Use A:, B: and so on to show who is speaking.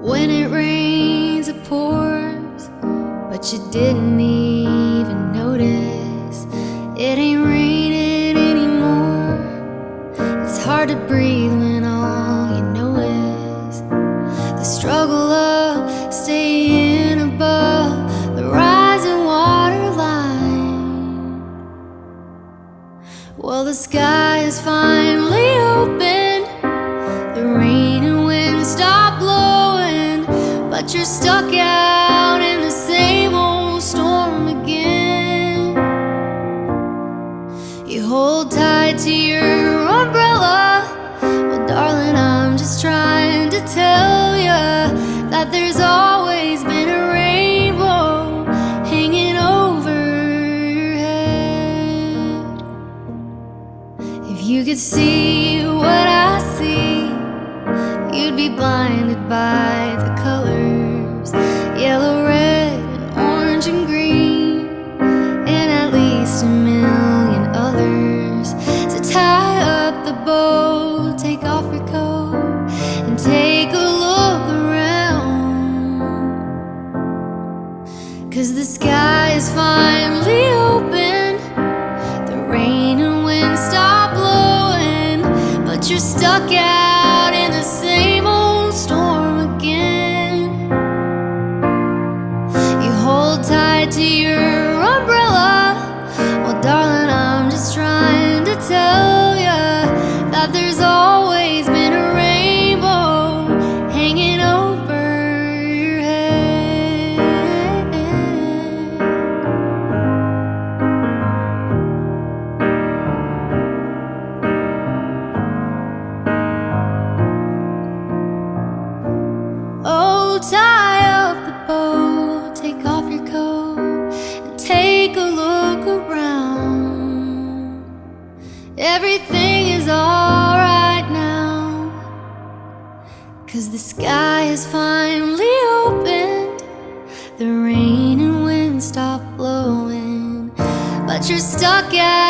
A: When it rains, it pours, but you didn't even notice. It ain't raining anymore. It's hard to breathe when all you know is the struggle of staying above the rising water line. Well, the sky is finally open, the rain and wind stop blowing, but you're stuck out in the same old storm again. You hold tight to your umbrella. Well, darling, I'm just trying to tell ya that there's always been a rainbow hanging over your head. If you could see what I see, you'd be blinded by the colors, yellow, red, and orange and green, and at least a million others. So tie up the bow, take off your coat, and take a look around, 'cause the sky is finally open, the rain and wind stop blowing, but you're stuck out in the same old storm again. You hold tight to your umbrella. Well, darling, I'm just trying to tell ya that there's always been a rainbow hanging over your head. Oh, tie up the bow, take off your coat, and take a look around. Everything is alright now, 'cause the sky is finally opened, the rain and wind stop blowing, but you're stuck out